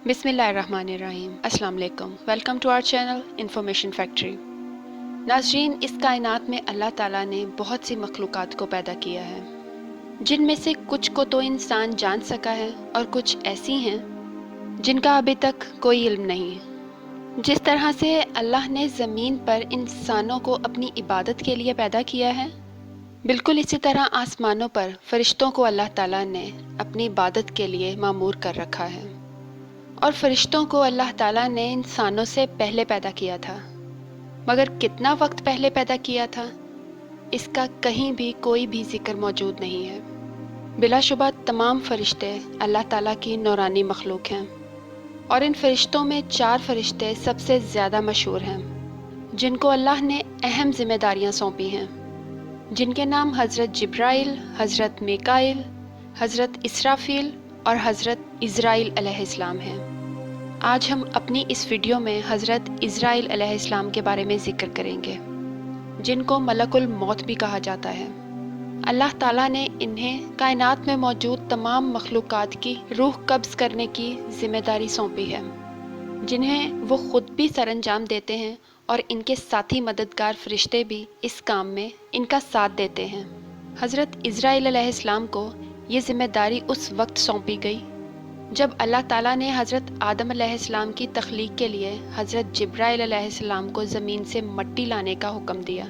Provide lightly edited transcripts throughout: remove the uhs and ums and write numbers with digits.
बिस्मिल्लाहिर्रहमानिर्रहीम। अस्सलाम वालेकुम। Welcome to our channel Information Factory. नाज़रीन, इस कायनात में अल्लाह ताला ने बहुत सी मखलूक़ात को पैदा किया है, जिनमें से कुछ को तो इंसान जान सका है और कुछ ऐसी हैं जिनका अभी तक कोई इल्म नहीं है। जिस तरह से अल्लाह ने ज़मीन पर इंसानों को अपनी इबादत के लिए पैदा किया है, बिल्कुल इसी तरह आसमानों पर फ़रिश्तों को अल्लाह ताला ने अपनी इबादत के लिए मामूर कर रखा है। और फ़रिश्तों को अल्लाह ताला ने इंसानों से पहले पैदा किया था, मगर कितना वक्त पहले पैदा किया था, इसका कहीं भी कोई भी ज़िक्र मौजूद नहीं है। बिलाशुबा तमाम फ़रिश्ते अल्लाह ताला की नूरानी मखलूक हैं, और इन फ़रिश्तों में 4 फ़रिश्ते सबसे ज़्यादा मशहूर हैं, जिनको अल्लाह ने अहम ज़िम्मेदारियाँ सौंपी हैं, जिनके नाम हज़रत जिब्राइल, हज़रत मीकाईल, हज़रत इसराफील और हज़रत इज़राइल अलैहिस्सलाम हैं। आज हम अपनी इस वीडियो में हज़रत इज़राइल अलैहिस्सलाम के बारे में ज़िक्र करेंगे, जिनको मलकुल मौत भी कहा जाता है। अल्लाह ताला ने इन्हें कायनात में मौजूद तमाम मखलूक़ात की रूह कब्ज़ करने की ज़िम्मेदारी सौंपी है, जिन्हें वो ख़ुद भी सरअंजाम देते हैं और इनके साथी मददगार फ़रिश्ते भी इस काम में इनका साथ देते हैं। हज़रत इज़राइल अलैहिस्सलाम को ये ज़िम्मेदारी उस वक्त सौंपी गई जब अल्लाह ताला ने हज़रत आदम अलैहिस्सलाम की तख्लीक के लिए हज़रत जिब्राइल अलैहिस्सलाम को ज़मीन से मिट्टी लाने का हुक्म दिया।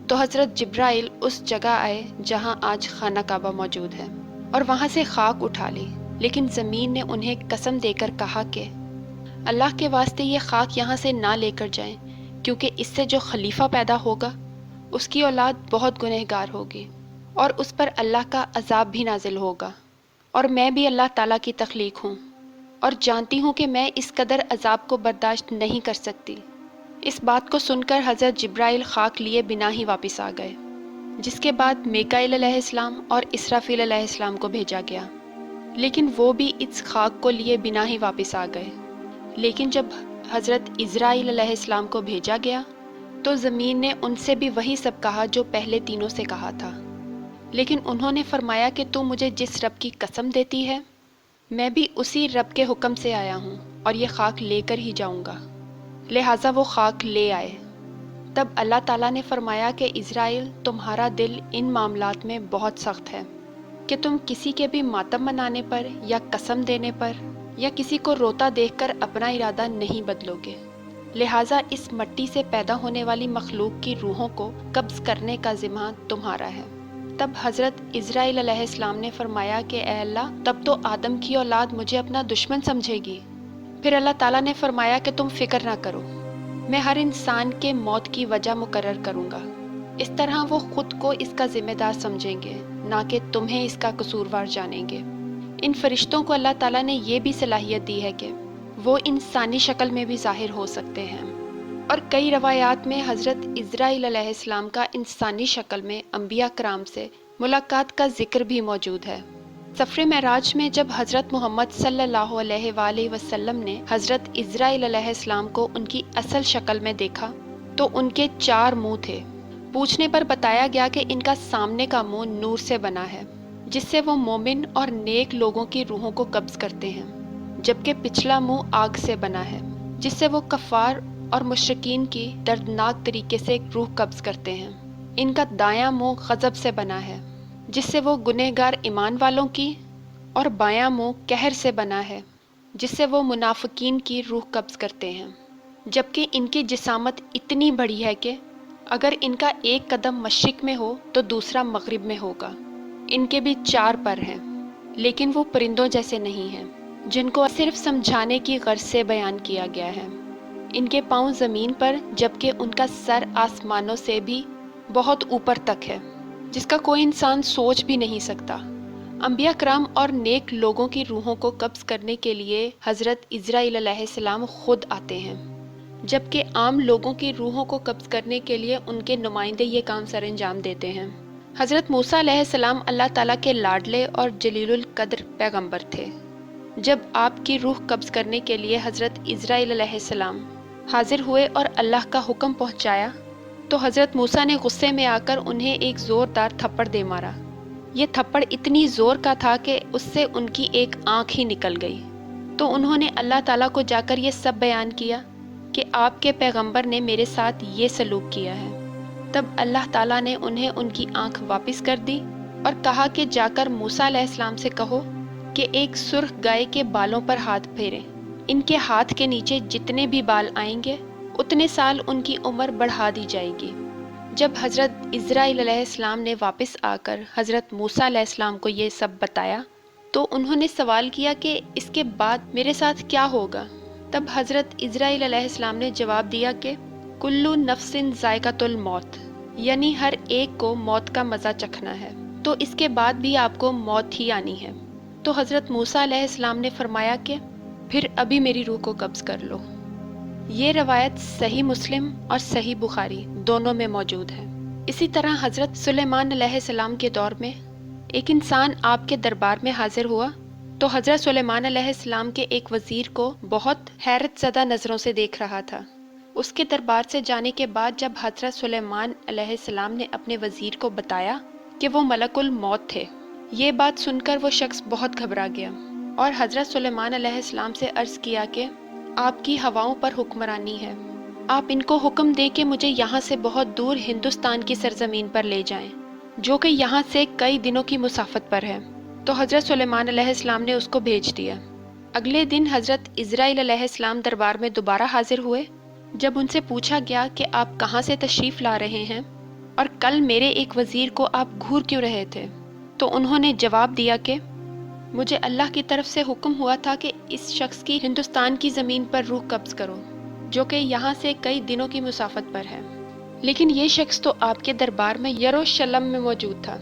तो हज़रत जिब्राइल उस जगह आए जहां आज खाना काबा मौजूद है, और वहां से खाक उठा ली। लेकिन ज़मीन ने उन्हें कसम देकर कहा कि अल्लाह के वास्ते ये खाक यहाँ से ना लेकर जाएं, क्योंकि इससे जो खलीफा पैदा होगा उसकी औलाद बहुत गुनहगार होगी और उस पर अल्लाह का अजाब भी नाजिल होगा। और मैं भी अल्लाह ताला की तख्लीक हूँ और जानती हूँ कि मैं इस कदर अजाब को बर्दाश्त नहीं कर सकती। इस बात को सुनकर हज़रत जिब्राइल खाक लिए बिना ही वापस आ गए, जिसके बाद मीकाईल अलैहिस्सलाम और इसराफील अलैहिस्सलाम को भेजा गया, लेकिन वो भी इस खाक को लिए बिना ही वापस आ गए। लेकिन जब हज़रत इज़राइल अलैहिस्सलाम को भेजा गया तो ज़मीन ने उनसे भी वही सब कहा जो पहले तीनों से कहा था, लेकिन उन्होंने फरमाया कि तू मुझे जिस रब की कसम देती है, मैं भी उसी रब के हुक्म से आया हूँ और ये खाक लेकर ही जाऊँगा। लिहाजा वो खाक ले आए। तब अल्लाह ताला ने फरमाया कि इज़राइल, तुम्हारा दिल इन मामलात में बहुत सख्त है कि तुम किसी के भी मातम मनाने पर या कसम देने पर या किसी को रोता देखकर अपना इरादा नहीं बदलोगे। लिहाजा इस मिट्टी से पैदा होने वाली मखलूक की रूहों को कब्ज़ करने का ज़िम्मा तुम्हारा है। तब हज़रत इज़राइल अलैहिस्सलाम ने फरमाया कि ए अल्लाह, तब तो आदम की औलाद मुझे अपना दुश्मन समझेगी। फिर अल्लाह ताला ने फरमाया कि तुम फिक्र ना करो, मैं हर इंसान के मौत की वजह मुकर्रर करूँगा। इस तरह वो ख़ुद को इसका ज़िम्मेदार समझेंगे, ना कि तुम्हें इसका कसूरवार जानेंगे। इन फ़रिश्तों को अल्लाह ताला ने ये भी सलाहियत दी है कि वो इंसानी शक्ल में भी ज़ाहिर हो सकते हैं, और कई रवायात में हज़रत इज़राइल अलैहिस्सलाम का इंसानी शक्ल में अंबिया कराम से मुलाकात का ज़िक्र भी मौजूद है। सफ़र मेराज में जब हज़रत मोहम्मद सल्लल्लाहु अलैहि वसल्लम ने हज़रत इज़राइल अलैहिस्सलाम को उनकी असल शक्ल में देखा तो उनके 4 मुँह थे। पूछने पर बताया गया कि इनका सामने का मुँह नूर से बना है, जिससे वो मोमिन और नेक लोगों की रूहों को कब्ज़ करते हैं, जबकि पिछला मुँह आग से बना है, जिससे वो कफ़ार और मुश्रिकीन की दर्दनाक तरीके से रूह कब्ज़ करते हैं। इनका दायां मुंह गज़ब से बना है, जिससे वो गुनहगार ईमान वालों की, और बायां मुंह कहर से बना है, जिससे वो मुनाफिकीन की रूह कब्ज़ करते हैं। जबकि इनकी जिसामत इतनी बड़ी है कि अगर इनका एक कदम मशरिक़ में हो तो दूसरा मग़रिब में होगा। इनके भी 4 पर हैं, लेकिन वो परिंदों जैसे नहीं हैं, जिनको सिर्फ समझाने की गर्ज से बयान किया गया है। इनके पाँव ज़मीन पर, जबकि उनका सर आसमानों से भी बहुत ऊपर तक है, जिसका कोई इंसान सोच भी नहीं सकता। अंबिया कराम और नेक लोगों की रूहों को कब्ज़ करने के लिए हज़रत इज़राइल अलैहिस्सलाम खुद आते हैं, जबकि आम लोगों की रूहों को कब्ज़ करने के लिए उनके नुमाइंदे ये काम सरअंजाम देते हैं। हज़रत मूसा अलैहिस्सलाम अल्लाह ताला के लाडले और जलीलुल कद्र पैगंबर थे। जब आपकी रूह कब्ज़ करने के लिए हज़रत इज़राइल अलैहिस्सलाम हाजिर हुए और अल्लाह का हुक्म पहुंचाया, तो हज़रत मूसा ने गुस्से में आकर उन्हें एक ज़ोरदार थप्पड़ दे मारा। ये थप्पड़ इतनी ज़ोर का था कि उससे उनकी एक आँख ही निकल गई। तो उन्होंने अल्लाह ताला को जाकर ये सब बयान किया कि आपके पैगंबर ने मेरे साथ ये सलूक किया है। तब अल्लाह ताला ने उन्हें उनकी आंख वापस कर दी और कहा कि जाकर मूसा अलैहिस्सलाम से कहो कि एक सुर्ख गाय के बालों पर हाथ फेरें। इनके हाथ के नीचे जितने भी बाल आएंगे उतने साल उनकी उम्र बढ़ा दी जाएगी। जब हज़रत इज़राइल अलैहिस्सलाम ने वापस आकर हज़रत मूसा अलैहिस्सलाम को ये सब बताया तो उन्होंने सवाल किया कि इसके बाद मेरे साथ क्या होगा। तब हज़रत इज़राइल अलैहिस्सलाम ने जवाब दिया कि कुल्लु नफ्सिन ज़ायक़तुल मौत, यानी हर एक को मौत का मज़ा चखना है, तो इसके बाद भी आपको मौत ही आनी है। तो हज़रत मूसा अलैहिस्सलाम ने फरमाया कि फिर अभी मेरी रूह को कब्ज़ कर लो। ये रवायत सही मुस्लिम और सही बुखारी दोनों में मौजूद है। इसी तरह हज़रत सुलेमान अलैहिस्सलाम के दौर में एक इंसान आपके दरबार में हाजिर हुआ तो हज़रत सुलेमान अलैहिस्सलाम के एक वज़ीर को बहुत हैरत ज़दा नज़रों से देख रहा था। उसके दरबार से जाने के बाद जब हज़रत सुलेमान अलैहिस्सलाम ने अपने वज़ीर को बताया कि वो मलकुल मौत थे, ये बात सुनकर वो शख्स बहुत घबरा गया और हज़रत सुलेमान अलैहिस्सलाम से अर्ज़ किया कि आपकी हवाओं पर हुक्मरानी है, आप इनको हुक्म दे कि मुझे यहाँ से बहुत दूर हिंदुस्तान की सरजमीन पर ले जाएं, जो कि यहाँ से कई दिनों की मुसाफत पर है। तो हज़रत सुलेमान अलैहिस्सलाम ने उसको भेज दिया। अगले दिन हज़रत इज़राइल अलैहिस्सलाम दरबार में दोबारा हाजिर हुए। जब उनसे पूछा गया कि आप कहाँ से तशरीफ़ ला रहे हैं और कल मेरे एक वज़ीर को आप घूर क्यों रहे थे, तो उन्होंने जवाब दिया कि मुझे अल्लाह की तरफ से हुक्म हुआ था कि इस शख्स की हिंदुस्तान की ज़मीन पर रूह कब्ज़ करो, जो कि यहाँ से कई दिनों की मुसाफत पर है। लेकिन ये शख्स तो आपके दरबार में यरूशलेम में मौजूद था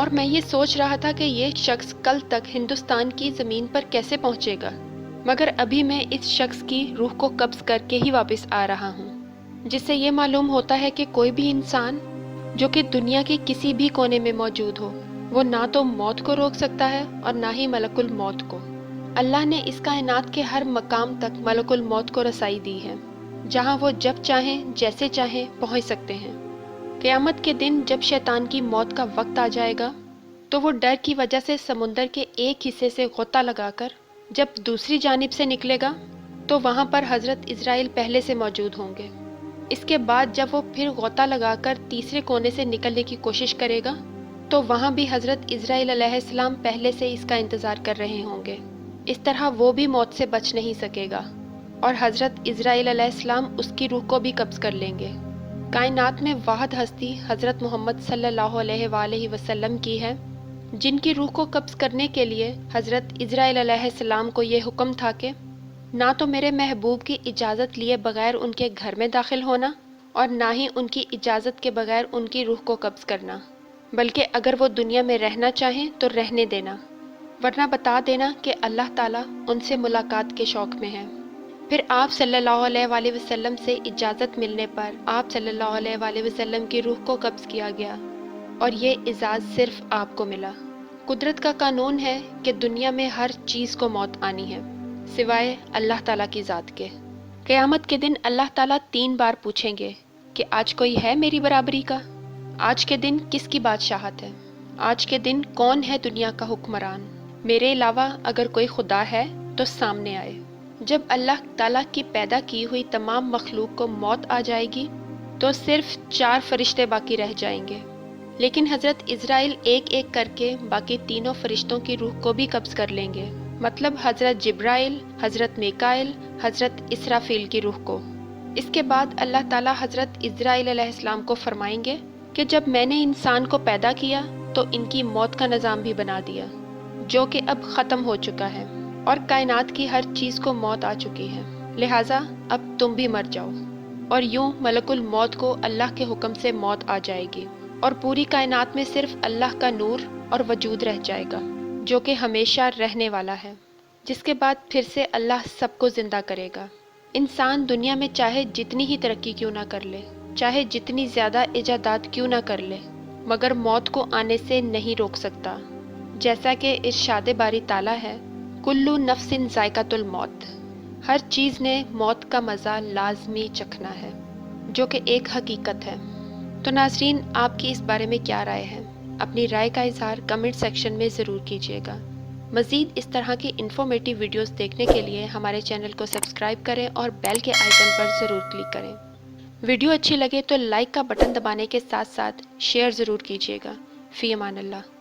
और मैं ये सोच रहा था कि ये शख्स कल तक हिंदुस्तान की ज़मीन पर कैसे पहुँचेगा, मगर अभी मैं इस शख्स की रूह को कब्ज़ करके ही वापस आ रहा हूँ। जिससे ये मालूम होता है कि कोई भी इंसान जो कि दुनिया के किसी भी कोने में मौजूद हो, वो ना तो मौत को रोक सकता है और ना ही मलकुल मौत को। अल्लाह ने इस कायनात के हर मकाम तक मलकुल मौत को रसाई दी है, जहाँ वो जब चाहें जैसे चाहें पहुँच सकते हैं। क़यामत के दिन जब शैतान की मौत का वक्त आ जाएगा तो वो डर की वजह से समुंदर के एक हिस्से से गोता लगाकर जब दूसरी जानिब से निकलेगा तो वहाँ पर हज़रत इज़राइल पहले से मौजूद होंगे। इसके बाद जब वो फिर गोता लगाकर तीसरे कोने से निकलने की कोशिश करेगा तो वहाँ भी हज़रत इज़राइल अलैहिस्सलाम पहले से इसका इंतज़ार कर रहे होंगे। इस तरह वो भी मौत से बच नहीं सकेगा और हज़रत इज़राइल अलैहिस्सलाम उसकी रूह को भी कब्ज़ कर लेंगे। कायनात में वाहिद हस्ती हज़रत मोहम्मद सल्लल्लाहु अलैहि वसल्लम की है, जिनकी रूह को कब्ज़ करने के लिए हज़रत इज़राइल अलैहिस्सलाम को ये हुक्म था कि ना तो मेरे महबूब की इजाज़त लिए बग़ैर उनके घर में दाखिल होना और ना ही उनकी इजाज़त के बग़ैर उनकी रूह को कब्ज़ करना, बल्कि अगर वो दुनिया में रहना चाहें तो रहने देना, वरना बता देना कि अल्लाह ताला उनसे मुलाकात के शौक़ में है। फिर आप सल्लल्लाहु अलैहि वसल्लम से इजाज़त मिलने पर आप सल्लल्लाहु अलैहि वसल्लम की रूह को कब्ज़ किया गया और ये इजाज़ सिर्फ़ आपको मिला। कुदरत का कानून है कि दुनिया में हर चीज़ को मौत आनी है सिवाय अल्लाह ताला की ज़ात के। क़यामत के दिन अल्लाह ताला 3 बार पूछेंगे कि आज कोई है मेरी बराबरी का, आज के दिन किसकी बादशाहत है, आज के दिन कौन है दुनिया का हुक्मरान, मेरे अलावा अगर कोई खुदा है तो सामने आए। जब अल्लाह ताला की पैदा की हुई तमाम मखलूक को मौत आ जाएगी तो सिर्फ 4 फरिश्ते बाकी रह जाएंगे, लेकिन हज़रत इज़राइल एक एक करके बाकी तीनों फरिश्तों की रूह को भी कब्ज़ कर लेंगे, मतलब हज़रत जिब्राइल, हज़रत मीकाइल, हज़रत इसराफील की रूह को। इसके बाद अल्लाह ताला हज़रत इज़राइल अलैहिस्सलाम को फरमाएंगे कि जब मैंने इंसान को पैदा किया तो इनकी मौत का निज़ाम भी बना दिया, जो कि अब ख़त्म हो चुका है और कायनात की हर चीज़ को मौत आ चुकी है, लिहाजा अब तुम भी मर जाओ। और यूं मलकुल मौत को अल्लाह के हुक्म से मौत आ जाएगी और पूरी कायनात में सिर्फ अल्लाह का नूर और वजूद रह जाएगा, जो कि हमेशा रहने वाला है, जिसके बाद फिर से अल्लाह सबको ज़िंदा करेगा। इंसान दुनिया में चाहे जितनी ही तरक्की क्यों ना कर ले, चाहे जितनी ज़्यादा इजादात क्यों ना कर ले, मगर मौत को आने से नहीं रोक सकता। जैसा कि इरशाद बारी ताला है, कुल्लु नफ्सिन ज़ायक़तुल मौत, हर चीज़ ने मौत का मज़ा लाजमी चखना है, जो कि एक हकीकत है। तो नाज़रीन, आपकी इस बारे में क्या राय है? अपनी राय का इज़हार कमेंट सेक्शन में ज़रूर कीजिएगा। مزید اس طرح کی انفارمیٹیو ویڈیوز دیکھنے کے لیے ہمارے چینل کو سبسکرائب کریں اور بیل کے آئیکن پر ضرور کلک کریں۔ ویڈیو اچھی لگے تو لائک کا بٹن دبانے کے ساتھ ساتھ شیئر ضرور کیجیے گا۔ فی امان اللہ۔